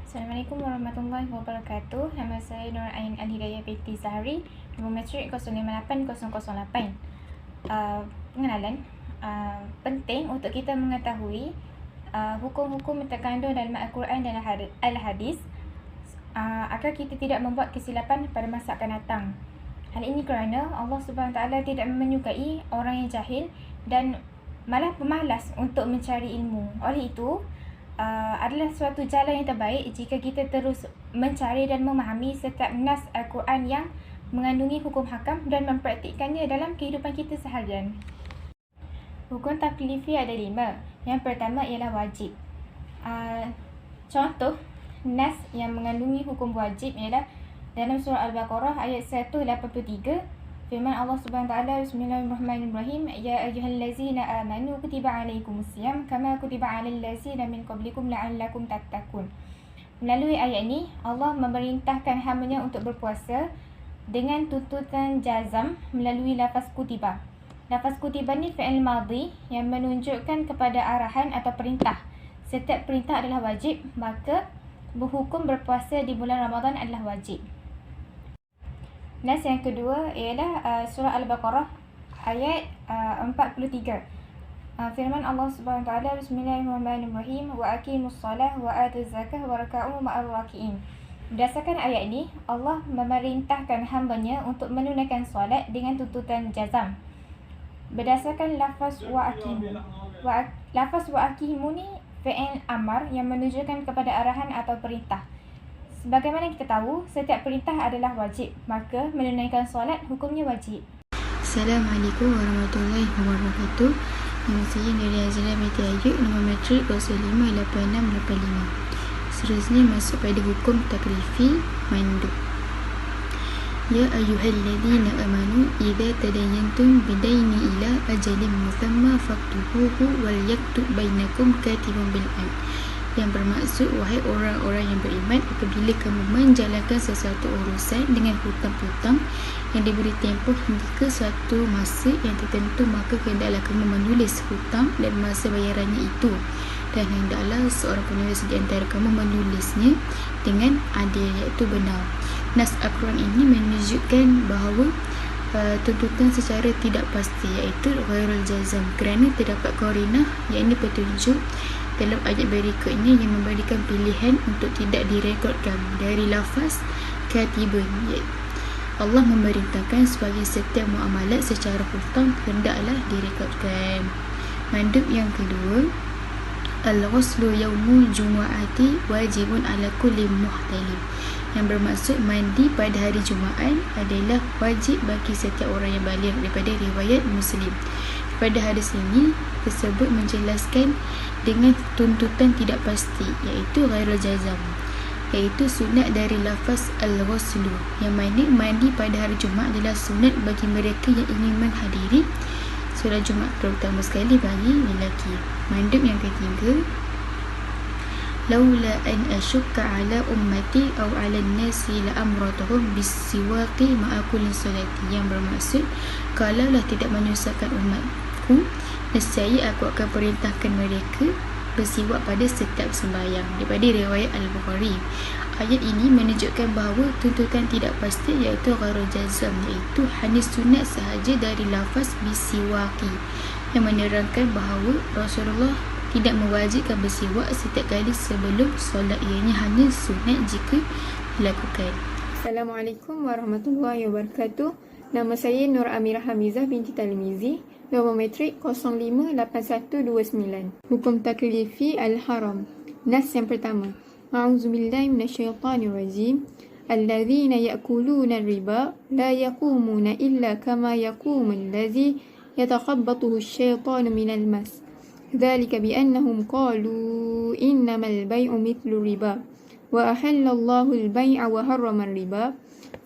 Assalamualaikum warahmatullahi wabarakatuh. Nama saya Nur Ain Al-Hidayah binti Zahri, nombor matrik 058008. Pengenalan. Penting untuk kita mengetahui hukum-hukum yang terkandung dalam Al-Quran dan Al-Hadis agar kita tidak membuat kesilapan pada masa akan datang. Hal ini kerana Allah SWT tidak menyukai orang yang jahil dan malah pemalas untuk mencari ilmu. Oleh itu, adalah suatu jalan yang terbaik jika kita terus mencari dan memahami setiap nas Al-Quran yang mengandungi hukum hakam dan mempraktikkannya dalam kehidupan kita seharian. Hukum taklifi ada 5. Yang pertama ialah wajib. Contoh nas yang mengandungi hukum wajib ialah dalam surah Al-Baqarah ayat 183, firman Allah Subhanahu wa taala, Bismillahirrahmanirrahim, ya ayyuhallazina amanu kutiba alaikumusiyam kama kutiba alal ladzina min qablikum la'allakum tattaqun. Melalui ayat ini Allah memerintahkan hamba-Nya untuk berpuasa dengan tuntutan jazam melalui lafaz kutiba. Lafaz kutiba ni fi'il madhi yang menunjukkan kepada arahan atau perintah. Setiap perintah adalah wajib, maka berhukum berpuasa di bulan Ramadan adalah wajib. Nas yang kedua ialah surah Al-Baqarah ayat 43. Firman Allah Subhanahu wa taala, Bismillahirrahmanirrahim, wa aqimus salah wa atuz zakah wa rak'u ma'ar raki'in. Berdasarkan ayat ini, Allah memerintahkan hamba-Nya untuk menunaikan solat dengan tuntutan jazam. Berdasarkan lafaz wa aqimu. Lafaz wa aqimu ni fi'il amar yang menunjukkan kepada arahan atau perintah. Sebagaimana kita tahu, setiap perintah adalah wajib, maka menunaikan solat hukumnya wajib. Assalamualaikum warahmatullahi wabarakatuh. Nama saya Nuri Azra binti Ayub, nombor matrik 058685. Seterusnya masuk pada hukum taklifi mandub. Ya ayyuhalladzina amanu idza tadayantum bidaini ila ajalin musamma faktubuhu wal yaktub bainakum katibun bil adl. Yang bermaksud, wahai orang-orang yang beriman, apabila kamu menjalankan sesuatu urusan dengan hutang-hutang yang diberi tempoh hingga ke suatu masa yang tertentu, maka hendaklah kamu menulis hutang dan masa bayarannya itu, dan hendaklah seorang penulis di antara kamu menulisnya dengan adil, iaitu benar. Nas Al-Quran ini menunjukkan bahawa tuntutan secara tidak pasti, iaitu ghairul jazam, kerana terdapat qarinah, iaitu petunjuk dalam ayat berikutnya yang memberikan pilihan untuk tidak direkodkan dari lafaz katibun. Allah memerintahkan sebagai setiap muamalat secara hutang hendaklah direkodkan. Mandub yang kedua, al-ghuslu yaumul jumu'ati wajibun ala kulli muhtalim. Yang bermaksud, mandi pada hari Jumaat adalah wajib bagi setiap orang yang baligh daripada riwayat Muslim. Pada hadis ini tersebut menjelaskan dengan tuntutan tidak pasti, iaitu ghairul jazam, iaitu sunat dari lafaz al-ghuslu, yang mana mandi pada hari Jumaat adalah sunat bagi mereka yang ingin menghadiri solat Jumaat, terutama sekali bagi lelaki. Mandub yang ketiga, laula an ashukka ala ummati aw ala nasi la amratuhum bisiwaqi ma'a kulli salati. Yang bermaksud, kalaulah tidak menyusahkan umatku, nescaya aku akan perintahkan mereka bersiwak pada setiap sembahyang, daripada riwayat Al-Bukhari. Ayat ini menunjukkan bahawa tuntutan tidak pasti, iaitu ghairul jazam, iaitu hanya sunat sahaja dari lafaz bisiwaqi, yang menerangkan bahawa Rasulullah tidak mewajibkan bersiwak setiap kali sebelum solat, ianya hanya sunat jika dilakukan. Assalamualaikum warahmatullahi wabarakatuh. Nama saya Nur Amirah Hamizah binti Talmizi, nombor matrik 058129. Hukum taklifi al-haram. Nas yang pertama, A'udzubillahi minasyaitanirrajim. Alladzina ya'kuluna riba la yaqumuna illa kama yaqumul ladzi yatakhabbathu asyaitanu minal mas. Dzalika biannahum qalu innamal bai'u mithlu riba wa ahallallahu al-bai'a wa harrama ar-riba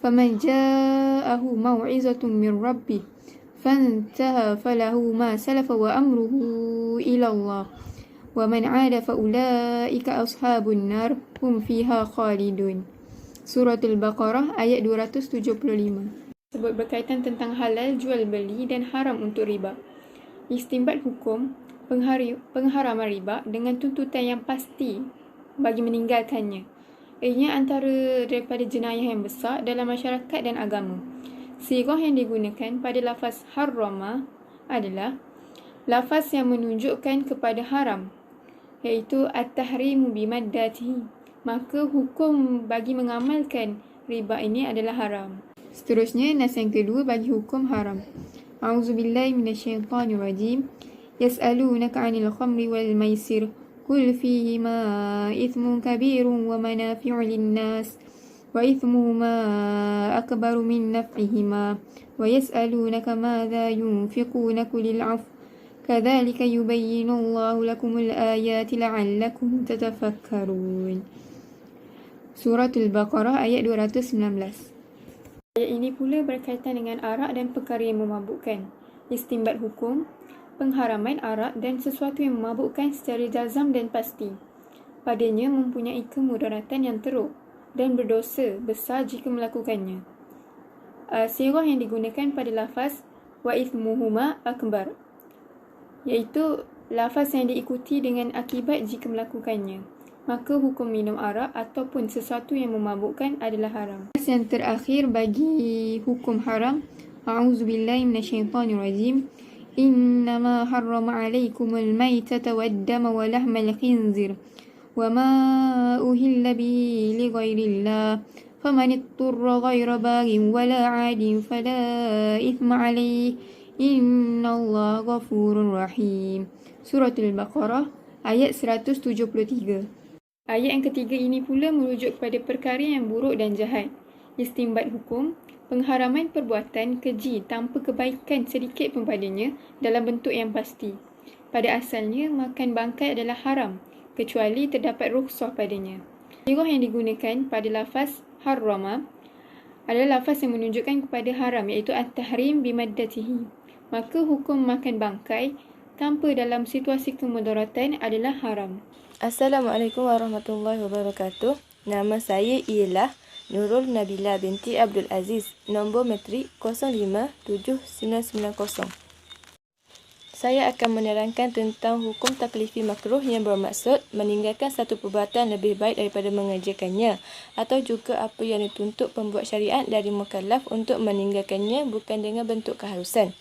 faman ja'ahu maw'izatun min rabbih fantaha falahu ma salafa wa amruhu ila Allah wa man 'ada fa ulaika ashabun nar hum fiha khalidun. Suratul Baqarah ayat 275. Sebut berkaitan tentang halal jual beli dan haram untuk riba. Istinbat hukum pengharaman riba dengan tuntutan yang pasti bagi meninggalkannya. Ianya antara daripada jenayah yang besar dalam masyarakat dan agama. Sirah yang digunakan pada lafaz harrama adalah lafaz yang menunjukkan kepada haram, iaitu at-tahrimu bimaddatihi. Maka hukum bagi mengamalkan riba ini adalah haram. Seterusnya, nas yang kedua bagi hukum haram. A'udzubillahi minasyaitanirrajim. Yas'alunaka 'anil khamri wal maisir. Qul fihima ithmun kabirun wa manafi'u lin-nas wa ithmuhuma akbaru min naf'ihima wa yas'alunaka madza yunfiquna qulil 'afw kadzalika yubayyinu Allahu lakumul ayati la'allakum tatafakkarun. Suratul Baqarah ayat 219. Ayat ini pula berkaitan dengan arak dan perkara yang memabukkan. Istinbat hukum, pengharaman arak dan sesuatu yang memabukkan secara jazam dan pasti. Padanya mempunyai kemudaratan yang teruk dan berdosa besar jika melakukannya. Sirah yang digunakan pada lafaz wa ithmuhuma akbar, iaitu lafaz yang diikuti dengan akibat jika melakukannya. Maka hukum minum arak ataupun sesuatu yang memabukkan adalah haram. Yang terakhir bagi hukum haram, a'udzubillahi minasyaitanirrajim. Innama harrama 'alaikumul maitata wad-dama wa lahmal khinzir wa ma uhilla bihi li ghairillah faman ittara ghaira baghin wala 'adin fala ithma 'alaihi innallaha ghafurur rahim. Suratul Baqarah ayat 173. Ayat yang ketiga ini pula merujuk kepada perkara yang buruk dan jahat. Istinbat hukum, pengharaman perbuatan keji tanpa kebaikan sedikit pun padanya dalam bentuk yang pasti. Pada asalnya, makan bangkai adalah haram, kecuali terdapat rukhsah padanya. Sirah yang digunakan pada lafaz harrama adalah lafaz yang menunjukkan kepada haram, iaitu at-tahrim bimaddatihi. Maka hukum makan bangkai tanpa dalam situasi kemudaratan adalah haram. Assalamualaikum warahmatullahi wabarakatuh. Nama saya ialah Nurul Nabila binti Abdul Aziz, nombor matrik 057990. Saya akan menerangkan tentang hukum taklifi makruh yang bermaksud meninggalkan satu perbuatan lebih baik daripada mengerjakannya, atau juga apa yang dituntut pembuat syariat dari mukallaf untuk meninggalkannya bukan dengan bentuk keharusan.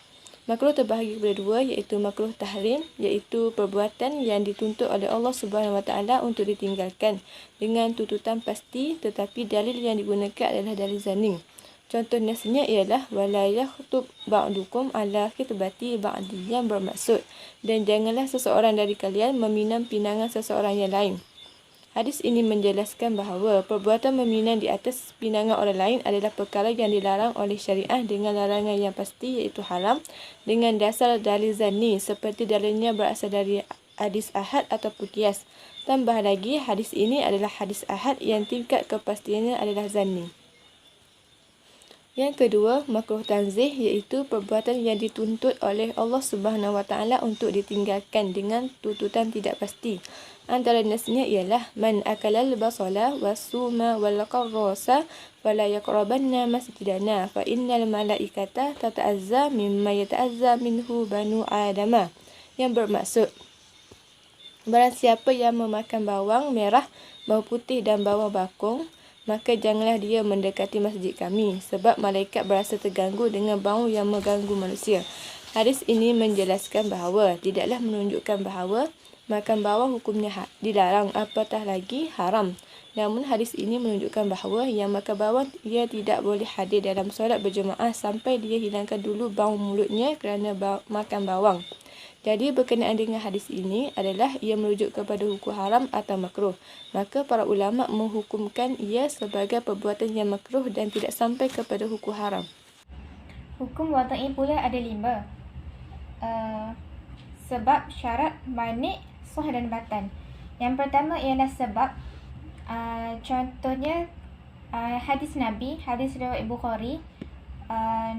Makruh terbahagi kepada dua, iaitu makruh tahrim, iaitu perbuatan yang dituntut oleh Allah SWT untuk ditinggalkan dengan tuntutan pasti, tetapi dalil yang digunakan adalah dalil zanni. Contoh nasnya ialah wala yakhtub ba'dukum ala khitbati ba'di, yang bermaksud dan janganlah seseorang dari kalian meminang pinangan seseorang yang lain. Hadis ini menjelaskan bahawa perbuatan meminang di atas pinangan orang lain adalah perkara yang dilarang oleh syariah dengan larangan yang pasti, iaitu haram, dengan dasar dalil zanni seperti dalilnya berasal dari hadis ahad ataupun qiyas. Tambah lagi, hadis ini adalah hadis ahad yang tingkat kepastiannya adalah zanni. Yang kedua, makruh tanzih, iaitu perbuatan yang dituntut oleh Allah SWT untuk ditinggalkan dengan tuntutan tidak pasti. Antara nasnya ialah man akalal basala wasuma wal qarrasa fala yaqrabanna masjidana fa innal malaikata tata'azza mimma yata'azza minhu banu adama, yang bermaksud barang siapa yang memakan bawang merah, bawang putih dan bawang bakung, maka janganlah dia mendekati masjid kami, sebab malaikat berasa terganggu dengan bau yang mengganggu manusia. Hadis ini menjelaskan bahawa tidaklah menunjukkan bahawa makan bawang hukumnya dilarang, apatah lagi haram. Namun hadis ini menunjukkan bahawa yang makan bawang ia tidak boleh hadir dalam solat berjemaah sampai dia hilangkan dulu bau mulutnya kerana makan bawang. Jadi berkenaan dengan hadis ini adalah ia merujuk kepada hukum haram atau makruh. Maka para ulama menghukumkan ia sebagai perbuatan yang makruh dan tidak sampai kepada hukum haram. Hukum wada'i pula ada 5. Sebab, syarat, manik, sah dan batan. Yang pertama ialah sebab. Contohnya hadis Nabi, hadis riwayat Bukhari.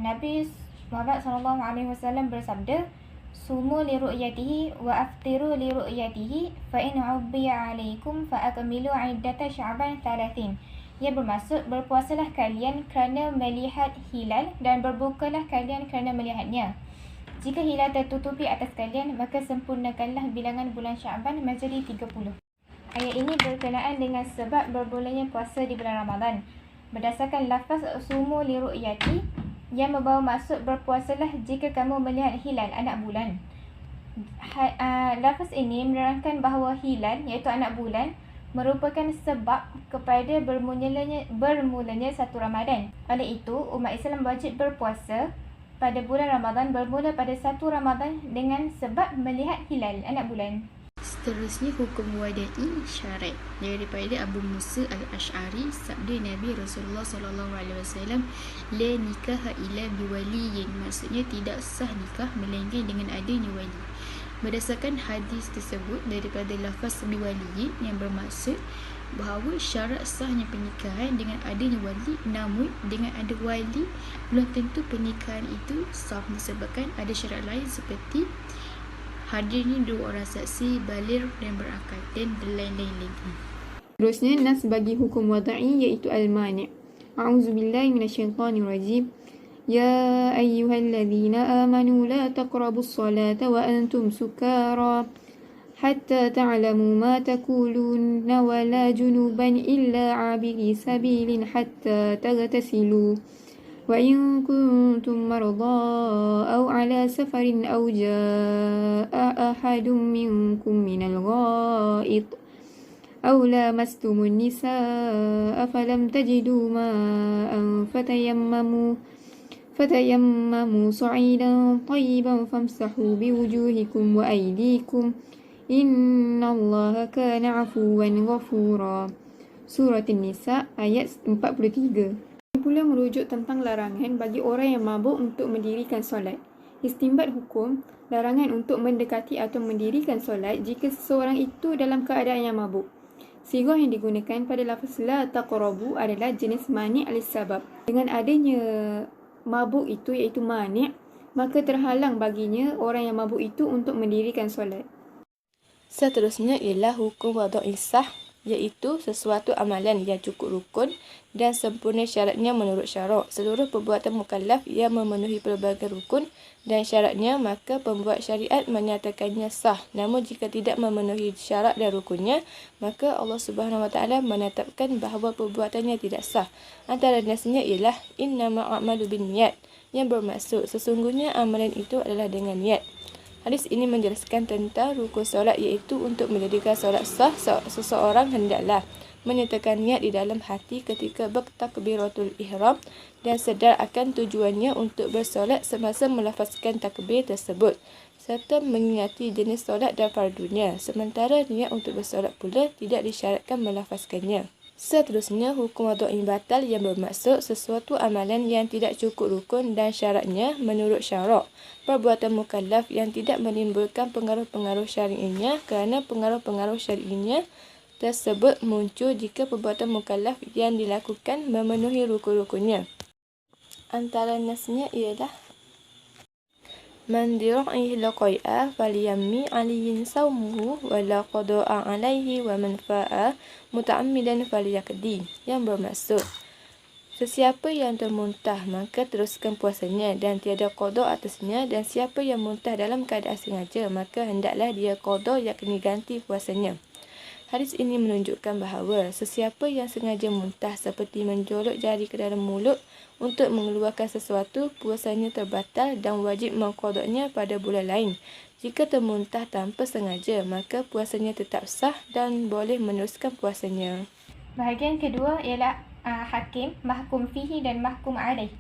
Nabi Muhammad SAW bersabda, sumu li ru'yatihi wa aftiru li ru'yatihi fa in 'ubbiya 'alaikum fa akmilu 'iddata sya'ban 30. Ia bermaksud berpuasalah kalian kerana melihat hilal dan berbukalah kalian kerana melihatnya. Jika hilal tertutupi atas kalian, maka sempurnakanlah bilangan bulan Sya'ban menjadi 30. Ayat ini berkenaan dengan sebab berbulannya puasa di bulan Ramadan. Berdasarkan lafaz sumu li ru'yati yang membawa maksud berpuasalah jika kamu melihat hilal anak bulan. Lafaz ini menerangkan bahawa hilal iaitu anak bulan merupakan sebab kepada bermulanya satu Ramadan. Oleh itu, umat Islam wajib berpuasa pada bulan Ramadan bermula pada 1 Ramadan dengan sebab melihat hilal anak bulan. Seterusnya hukum wada'i syarat daripada Abu Musa al-Ash'ari, sabda Nabi Rasulullah SAW, la nikaha illa biwaliyin, maksudnya tidak sah nikah melainkan dengan adanya wali. Berdasarkan hadis tersebut daripada lafaz biwaliyin yang bermaksud bahawa syarat sahnya pernikahan dengan adanya wali, namun dengan ada wali belum tentu pernikahan itu sah disebabkan ada syarat lain seperti hadirnya 2 orang saksi, baligh dan berakal dan lain-lain lagi. Terusnya nas bagi hukum wada'i iaitu al-mani'. A'udzubillahi minasyaitanirrajim. Ya ayyuhalladzina amanu la taqrabus salata wa antum sukara hatta ta'lamu ma taquluna wa la junuban illa 'abiri sabilin hatta taghtasilu. وإن كنتم مرضى أو على سفر أو جاء أحد منكم من الغائط أو لامستم النساء فلم تجدوا ماء فتيمموا صعيدا طيبا فامسحوا بوجوهكم وأيديكم إن الله كان عفوا غفورا. Surah An-Nisa ayat 43. Pula merujuk tentang larangan bagi orang yang mabuk untuk mendirikan solat. Istinbat hukum, larangan untuk mendekati atau mendirikan solat jika seseorang itu dalam keadaan yang mabuk. Sirah yang digunakan pada lafaz la taqrabu adalah jenis mani' al-sabab. Dengan adanya mabuk itu iaitu mani', maka terhalang baginya orang yang mabuk itu untuk mendirikan solat. Seterusnya ialah hukum wada'i sah, iaitu sesuatu amalan yang cukup rukun dan sempurna syaratnya menurut syarak. Seluruh perbuatan mukallaf yang memenuhi pelbagai rukun dan syaratnya, maka pembuat syariat menyatakannya sah. Namun jika tidak memenuhi syarat dan rukunnya, maka Allah Subhanahu Wa Taala menetapkan bahawa perbuatannya tidak sah. Antara nasinya ialah innama a'malu binniyat, yang bermaksud sesungguhnya amalan itu adalah dengan niat. Hadis ini menjelaskan tentang rukun solat, iaitu untuk menjadikan solat sah, seseorang hendaklah menyatakan niat di dalam hati ketika bertakbiratul ihram dan sedar akan tujuannya untuk bersolat semasa melafazkan takbir tersebut, serta mengingati jenis solat dan fardunya. Sementara niat untuk bersolat pula tidak disyaratkan melafazkannya. Seterusnya, hukum wada'i batal yang bermaksud sesuatu amalan yang tidak cukup rukun dan syaratnya menurut syarak. Perbuatan mukallaf yang tidak menimbulkan pengaruh-pengaruh syar'inya kerana pengaruh-pengaruh syar'inya tersebut muncul jika perbuatan mukallaf yang dilakukan memenuhi rukun-rukunnya. Antara nasnya ialah Man diraihi laqai'a falyammi aliyin sawmuhu wa la qada'a alaihi wa man fa'a muta'ammidan falyaqdi, yang bermaksud sesiapa yang termuntah maka teruskan puasanya dan tiada qada atasnya, dan siapa yang muntah dalam keadaan sengaja maka hendaklah dia qada yakni ganti puasanya. Hadis ini menunjukkan bahawa sesiapa yang sengaja muntah seperti menjolok jari ke dalam mulut untuk mengeluarkan sesuatu, puasanya terbatal dan wajib mengqadanya pada bulan lain. Jika termuntah tanpa sengaja, maka puasanya tetap sah dan boleh meneruskan puasanya. Bahagian kedua ialah hakim, mahkum fihi dan mahkum alaih.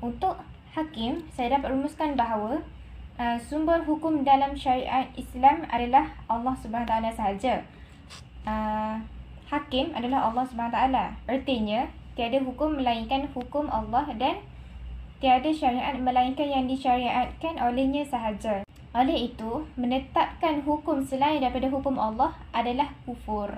Untuk hakim, saya dapat rumuskan bahawa sumber hukum dalam syariat Islam adalah Allah SWT sahaja. Hakim adalah Allah SWT. Artinya, tiada hukum melainkan hukum Allah dan tiada syariat melainkan yang disyariatkan olehnya sahaja. Oleh itu, menetapkan hukum selain daripada hukum Allah adalah kufur.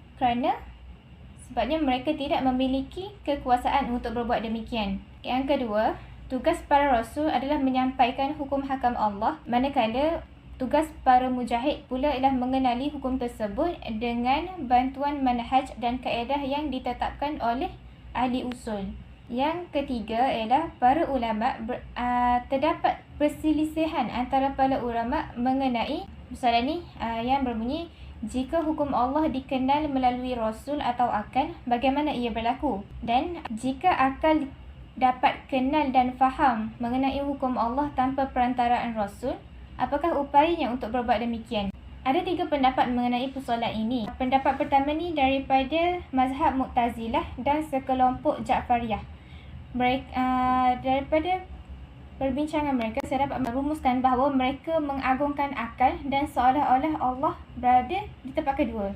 Sebabnya mereka tidak memiliki kekuasaan untuk berbuat demikian. Yang kedua, tugas para rasul adalah menyampaikan hukum hakam Allah, manakala tugas para mujahid pula ialah mengenali hukum tersebut dengan bantuan manhaj dan kaedah yang ditetapkan oleh ahli usul. Yang ketiga ialah para ulama terdapat perselisihan antara para ulama mengenai soalan ni yang berbunyi Jika hukum Allah dikenal melalui Rasul atau akal, bagaimana ia berlaku? Dan jika akal dapat kenal dan faham mengenai hukum Allah tanpa perantaraan Rasul, apakah upayanya untuk berbuat demikian? Ada 3 pendapat mengenai persoalan ini. Pendapat pertama ni daripada mazhab Mu'tazilah dan sekelompok Ja'fariyah. Daripada perbincangan mereka, saya dapat merumuskan bahawa mereka mengagungkan akal dan seolah-olah Allah berada di tempat kedua.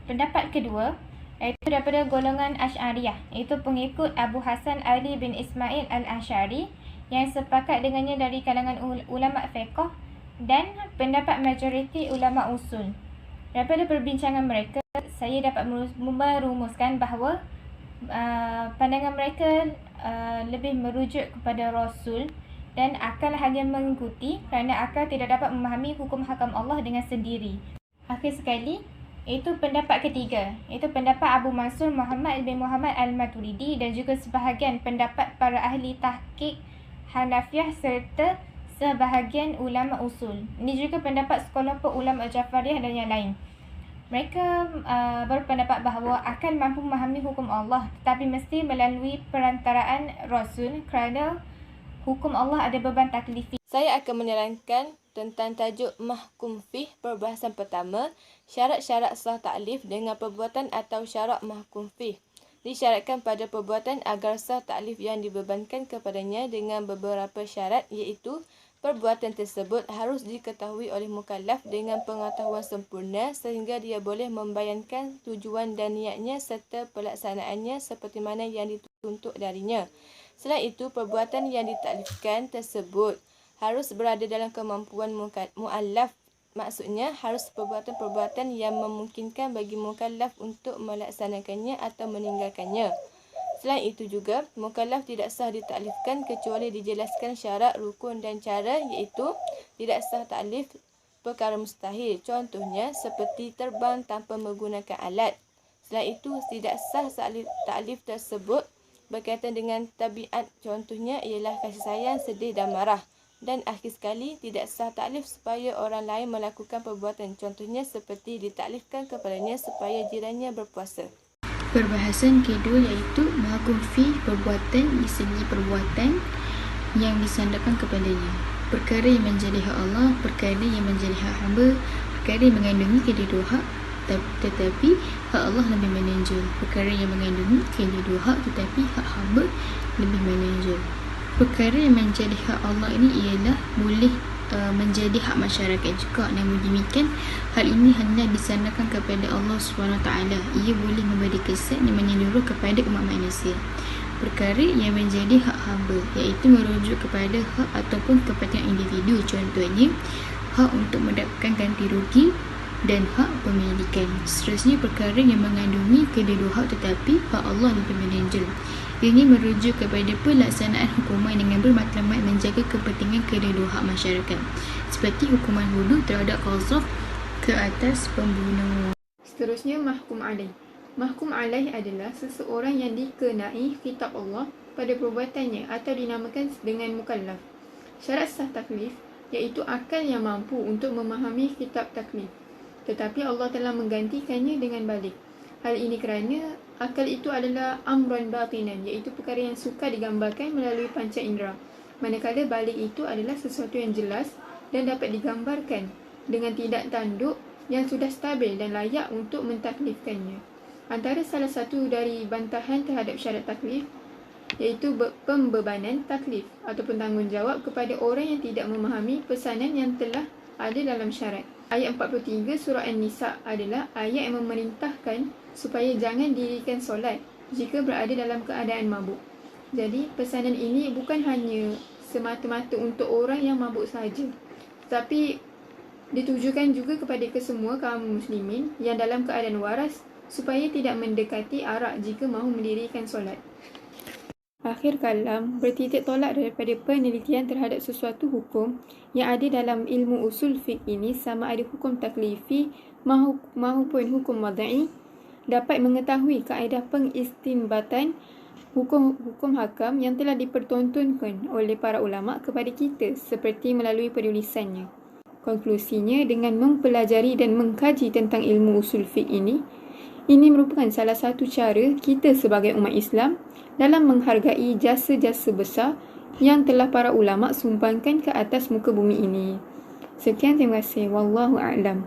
Pendapat kedua iaitu daripada golongan Asy'ariyah, iaitu pengikut Abu Hasan Ali bin Ismail al-Asy'ari yang sepakat dengannya dari kalangan ulama fiqh dan pendapat majoriti ulama usul. Daripada perbincangan mereka, saya dapat merumuskan bahawa pandangan mereka lebih merujuk kepada Rasul dan akal hanya mengikuti kerana akal tidak dapat memahami hukum hakam Allah dengan sendiri. Akhir sekali, itu pendapat ketiga, iaitu pendapat Abu Mansur Muhammad bin Muhammad al-Maturidi dan juga sebahagian pendapat para ahli tahqiq Hanafiyah serta sebahagian ulama usul. Ini juga pendapat sekelompok ulama Ja'fariyah dan yang lain. Mereka berpendapat bahawa akal mampu memahami hukum Allah, tetapi mesti melalui perantaraan Rasul kerana hukum Allah ada beban taklifi. Saya akan menerangkan tentang tajuk mahkum fih perbahasan pertama, syarat-syarat sah taklif dengan perbuatan atau syarat mahkum fih. Disyaratkan pada perbuatan agar sah taklif yang dibebankan kepadanya dengan beberapa syarat, iaitu perbuatan tersebut harus diketahui oleh mukallaf dengan pengetahuan sempurna sehingga dia boleh membayangkan tujuan dan niatnya serta pelaksanaannya seperti mana yang dituntut darinya. Selain itu, perbuatan yang ditaklifkan tersebut harus berada dalam kemampuan muallaf. Maksudnya, harus perbuatan-perbuatan yang memungkinkan bagi mukallaf untuk melaksanakannya atau meninggalkannya. Selain itu juga, mukallaf tidak sah ditaklifkan kecuali dijelaskan syarat, rukun dan cara, iaitu tidak sah taklif perkara mustahil. Contohnya, seperti terbang tanpa menggunakan alat. Selain itu, tidak sah taklif tersebut berkaitan dengan tabiat. Contohnya ialah kasih sayang, sedih dan marah. Dan akhir sekali, tidak sah taklif supaya orang lain melakukan perbuatan. Contohnya seperti ditaklifkan kepadanya supaya jirannya berpuasa. Perbahasan kedua iaitu mahkum fih perbuatan di segi perbuatan yang disandarkan kepadanya. Perkara yang menjadi hak Allah, perkara yang menjadi hak hamba, perkara yang mengandungi kedua hak tetapi hak Allah lebih menonjol. Perkara yang mengandungi kedua hak tetapi hak hamba lebih menonjol. Perkara yang menjadi hak Allah ini ialah boleh menjadi hak masyarakat juga. Namun demikian, hal ini hanya disandarkan kepada Allah SWT. Ia boleh memberi kesan yang menyeluruh kepada umat manusia. Perkara yang menjadi hak hamba iaitu merujuk kepada hak ataupun kepentingan individu. Contohnya, hak untuk mendapatkan ganti rugi dan hak pemilikan. Seterusnya, perkara yang mengandungi kedua hak tetapi hak Allah lebih menonjol. Ini merujuk kepada pelaksanaan hukuman dengan bermatlamat menjaga kepentingan kedua hak masyarakat, seperti hukuman hudud terhadap qazaf ke atas pembunuh. Seterusnya, mahkum alaih. Mahkum alaih adalah seseorang yang dikenai kitab Allah pada perbuatannya atau dinamakan dengan mukallaf. Syarat sah taklif iaitu akal yang mampu untuk memahami kitab taklif, tetapi Allah telah menggantikannya dengan balik. Hal ini kerana akal itu adalah amran batinan, iaitu perkara yang sukar digambarkan melalui panca indera, manakala balik itu adalah sesuatu yang jelas dan dapat digambarkan dengan tidak tanduk yang sudah stabil dan layak untuk mentaklifkannya. Antara salah satu dari bantahan terhadap syarat taklif iaitu pembebanan taklif ataupun tanggungjawab kepada orang yang tidak memahami pesanan yang telah ada dalam syarat. Ayat 43 surah An-Nisa adalah ayat yang memerintahkan supaya jangan dirikan solat jika berada dalam keadaan mabuk. Jadi, pesanan ini bukan hanya semata-mata untuk orang yang mabuk sahaja, tetapi ditujukan juga kepada kesemua kaum muslimin yang dalam keadaan waras supaya tidak mendekati arak jika mahu mendirikan solat. Akhir kalam bertitik tolak daripada penelitian terhadap sesuatu hukum yang ada dalam ilmu usul fiqh ini, sama ada hukum taklifi maupun hukum wadai, dapat mengetahui kaedah pengistinbatan hukum hakam yang telah dipertontonkan oleh para ulama kepada kita seperti melalui penulisannya. Konklusinya, dengan mempelajari dan mengkaji tentang ilmu usul fiqh ini merupakan salah satu cara kita sebagai umat Islam dalam menghargai jasa-jasa besar yang telah para ulama sumbangkan ke atas muka bumi ini. Sekian, terima kasih. Wallahu a'lam.